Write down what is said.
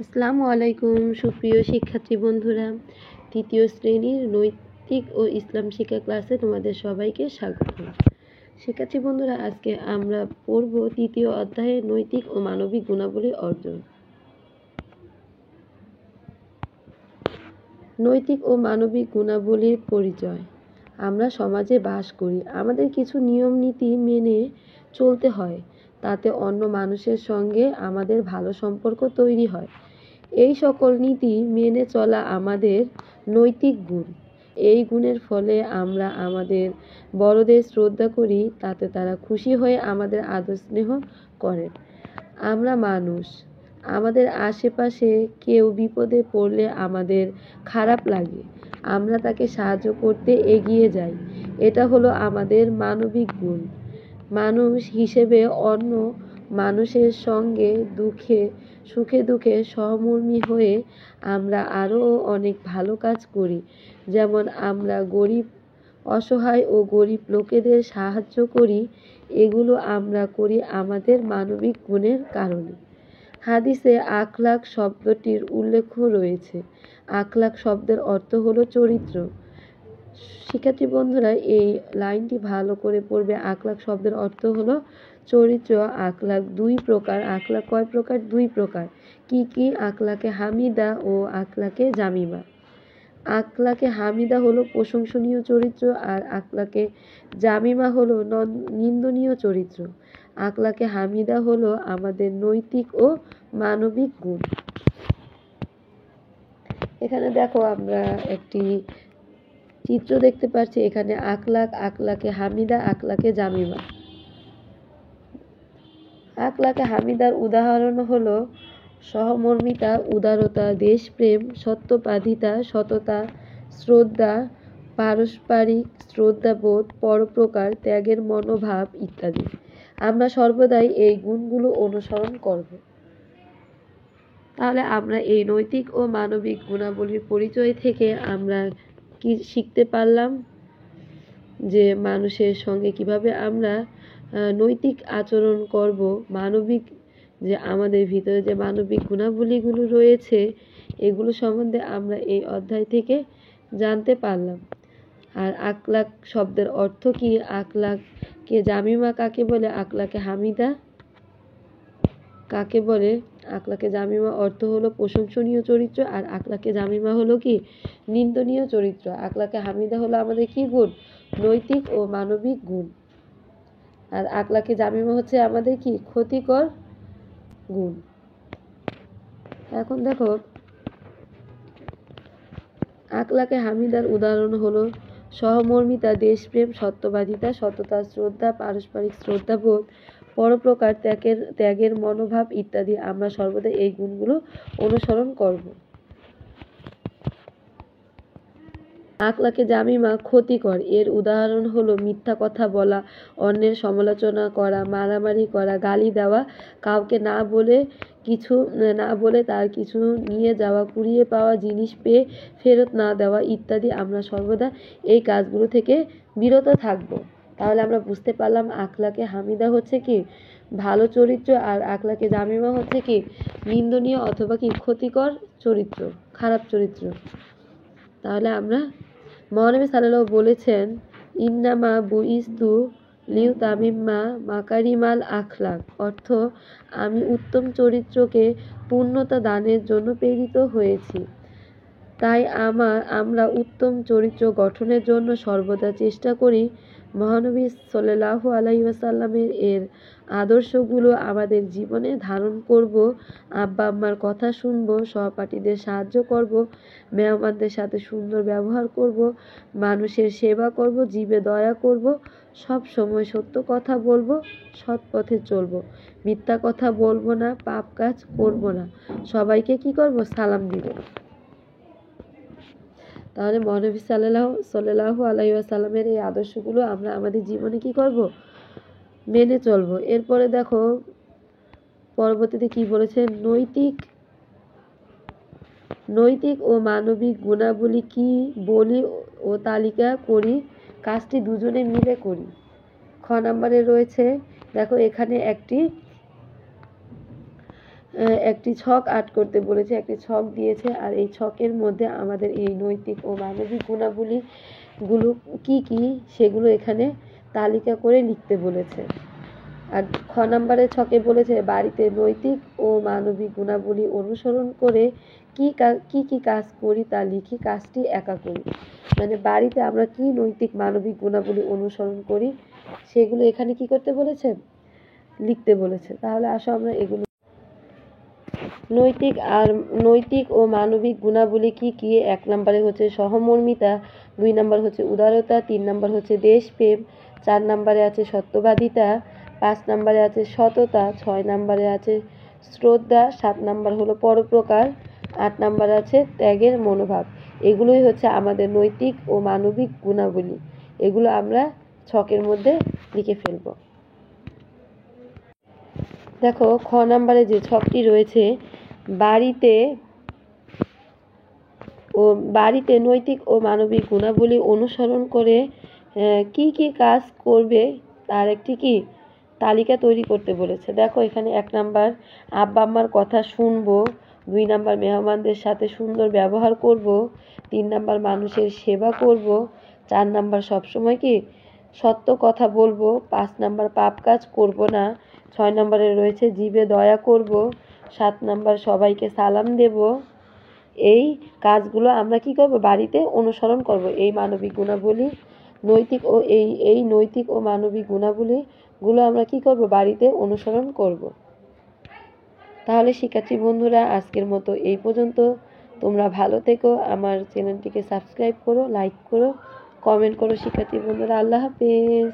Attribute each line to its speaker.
Speaker 1: আসসালামু আলাইকুম সুপ্রিয় শিক্ষার্থী বন্ধুরা, তৃতীয় শ্রেণীর নৈতিক ও ইসলাম শিক্ষা ক্লাসে তোমাদের সবাইকে স্বাগত। শিক্ষার্থী বন্ধুরা, আজকে আমরা পড়ব তৃতীয় অধ্যায়ে নৈতিক ও মানবিক গুণাবলী অর্জন। নৈতিক ও মানবিক গুণাবলীর পরিচয়। আমরা সমাজে বাস করি, আমাদের কিছু নিয়ম নীতি মেনে চলতে হয়, তাতে অন্য মানুষের সঙ্গে আমাদের ভালো সম্পর্ক তৈরি হয়। এই সকল নীতি মেনে চলা আমাদের নৈতিক গুণ। এই গুণের ফলে আমরা আমাদের বড়দের শ্রদ্ধা করি, তাতে তারা খুশি হয়ে আমাদের আদর স্নেহ করেন। আমরা মানুষ, আমাদের আশেপাশে কেউ বিপদে পড়লে আমাদের খারাপ লাগে, আমরা তাকে সাহায্য করতে এগিয়ে যাই। এটা হলো আমাদের মানবিক গুণ। মানুষ হিসেবে অন্য মানুষের সঙ্গে সুখে দুঃখে সহমর্মী হয়ে আমরা আরও অনেক ভালো কাজ করি। যেমন আমরা অসহায় ও গরিব লোকেদের সাহায্য করি। এগুলো আমরা করি আমাদের মানবিক গুণের কারণে। হাদিসে আখলাক শব্দটির উল্লেখ রয়েছে। আখলাক শব্দের অর্থ হলো চরিত্র। শিক্ষার্থী বন্ধুরা, এই লাইনটি ভালো করে পড়বে। আখলাক শব্দের অর্থ হলো চরিত্র। আখলাক দুই প্রকার। আখলাক কয় প্রকার? দুই প্রকার। কি কি? আখলাকে হামিদা ও আখলাকে জামিমা। আখলাকে হামিদা হলো প্রশংসনীয় চরিত্র, আর আখলাকে জামিমা হলো নিন্দনীয় চরিত্র। আখলাকে হামিদা হলো আমাদের নৈতিক ও মানবিক গুণ। এখানে দেখো, আমরা একটি চিত্র দেখতে পাচ্ছি। এখানে আখলাক, আখলাকে হামিদা, আখলাকে জামিমা। আখলাকে হামিদার উদাহরণ হলো সহমর্মিতা, উদারতা, দেশপ্রেম, সত্যবাদিতা, সততা, শ্রদ্ধা, পারস্পরিক শ্রদ্ধাবোধ, পরোপকার, ত্যাগের মনোভাব ইত্যাদি। আমরা সর্বদাই এই গুণগুলো অনুসরণ করব। তাহলে আমরা এই নৈতিক ও মানবিক গুণাবলীর পরিচয় থেকে আমরা কি শিখতে পারলাম? যে মানুষের সঙ্গে কিভাবে আমরা নৈতিক আচরণ করব, মানবিক যে আমাদের ভিতরে যে মানবিক গুণাবলীগুলো রয়েছে, এগুলো সম্বন্ধে আমরা এই অধ্যায় থেকে জানতে পারলাম। আর আখলাক শব্দের অর্থ কি? আখলাকে জামিমা কাকে বলে? আখলাকে হামিদা কাকে বলে? আখলাকে জামিমা অর্থ হলো প্রশংসনীয় চরিত্র, আর আখলাকে জামিমা হলো কি? নিন্দনীয় চরিত্র। আখলাকে হামিদা হলো আমাদের কি গুণ? নৈতিক ও মানবিক গুণ। আর আখলাকে জামিমা হচ্ছে আমাদের কি? ক্ষতিকর গুণ। এখন দেখো, আখলাকে হামিদার উদাহরণ হলো সহমর্মিতা, দেশপ্রেম, সত্যবাদিতা, সততা, শ্রদ্ধা, পারস্পরিক শ্রদ্ধাবোধ, পরোপকার, ত্যাগের মনোভাব ইত্যাদি। আমরা সর্বদা এই গুণগুলো অনুসরণ করব। আখলাকে জামিমা ক্ষতিকর। এর উদাহরণ হলো মিথ্যা কথা বলা, অন্যের সমালোচনা করা, মারামারি করা, গালি দেওয়া, কাউকে না বলে তার কিছু নিয়ে যাওয়া, কুড়িয়ে পাওয়া জিনিস পেয়ে ফেরত না দেওয়া ইত্যাদি। আমরা সর্বদা এই কাজগুলো থেকে বিরত থাকব। তাহলে আমরা বুঝতে পারলাম আখলাকে হামিদা হচ্ছে কি? ভালো চরিত্র, আর আখলাকে জামিমা হচ্ছে কি? নিন্দনীয় অথবা কি? ক্ষতিকর চরিত্র, খারাপ চরিত্র। তাহলে আমরা, মহানবী সাল্লাল্লাহু বলেছেন, ইন্নামা বুইস্তু লিউতামিম্মা মাকারিমাল আখলাক, অর্থ আমি উত্তম চরিত্রকে পূর্ণতা দানের জন্য প্রেরিত হয়েছি। তাই আমরা উত্তম চরিত্র গঠনের জন্য সর্বদা চেষ্টা করি মহানবী সাল্লাল্লাহু আলাইহি ওয়াসাল্লামের এর আদর্শগুলো আমাদের জীবনে ধারণ করব। আব্বা আম্মার কথা শুনব, সহপাঠীদের সাহায্য করব, মেহমানদের সাথে সুন্দর ব্যবহার করব, মানুষের সেবা করব, জীবে দয়া করব, সব সময় সত্য কথা বলবো, সৎ পথে চলবো, মিথ্যা কথা বলবো না, পাপ কাজ করব না, সবাইকে কি করব? সালাম দিব। তাহলে মহানবী সাল্লাল্লাহু আলাইহি ওয়াসাল্লামের এই আদর্শগুলো আমরা আমাদের জীবনে কি করব? মেনে চলবো। এরপরে দেখো, পরবর্তীতে কি বলেছে? নৈতিক ও মানবিক গুণাবলী কি বলি ও তালিকা করি, কাজটি দুজনে মিলে করি। খ নম্বরে রয়েছে, দেখো এখানে একটি একটি ছক আর্ট করতে বলেছে, একটি ছক দিয়েছে। আর এই ছকের মধ্যে আমাদের এই নৈতিক ও মানবিক গুণাবলীগুলো কি কি সেগুলো এখানে তালিকা করে লিখতে বলেছে। আর খ নম্বরের ছকে বলেছে বাড়িতে নৈতিক ও মানবিক গুণাবলী অনুসরণ করে কি কি কাজ করি তা লিখি, কাজটি একা করি। মানে বাড়িতে আমরা কি নৈতিক মানবিক গুণাবলী অনুসরণ করি সেগুলো এখানে কি করতে বলেছে, লিখতে বলেছে। তাহলে আসো আমরা এগুলো নৈতিক ও মানবিক গুণাবলী কি কি। 1 নম্বরে হচ্ছে সহমর্মিতা, 2 নম্বর হচ্ছে উদারতা, 3 নম্বর হচ্ছে দেশপ্রেম, 4 নম্বরে আছে সত্যবাদিতা, 5 নম্বরে আছে সততা, 6 নম্বরে আছে শ্রদ্ধা, 7 নম্বর হলো পরোপকার, 8 নম্বরে আছে ত্যাগের মনোভাব। এগুলোই হচ্ছে আমাদের নৈতিক ও মানবিক গুণাবলী। এগুলো আমরা ছকের মধ্যে লিখে ফেলব। দেখো খ নম্বরে যে ছকটি রয়েছে, বাড়িতে নৈতিক ও মানবিক গুণাবলী অনুসরণ করে কি কি কাজ করবে তার একটি কি তালিকা তৈরি করতে বলেছে। দেখো এখানে 1 নাম্বার আব্বা আম্মার কথা শুনবো, 2 নাম্বার মেহমানদের সাথে সুন্দর ব্যবহার করব, 3 নাম্বার মানুষের সেবা করব, 4 নাম্বার সবসময় কি সত্য কথা বলবো, 5 নাম্বার পাপ কাজ করব না, 6 নম্বরে রয়েছে জীবে দয়া করব, 7 নাম্বার সবাইকে সালাম দেব। এই কাজগুলো আমরা কি করব, বাড়িতে অনুসরণ করব। এই মানবিক গুণাবলী নৈতিক ও মানবিক গুণাবলীগুলো আমরা কি করব, বাড়িতে অনুসরণ করব। তাহলে শিক্ষার্থী বন্ধুরা আজকের মতো এই পর্যন্ত। তোমরা ভালো থেকো, আমার চ্যানেলটিকে সাবস্ক্রাইব করো, লাইক করো, কমেন্ট করো শিক্ষার্থী বন্ধুরা। আল্লাহ হাফেজ।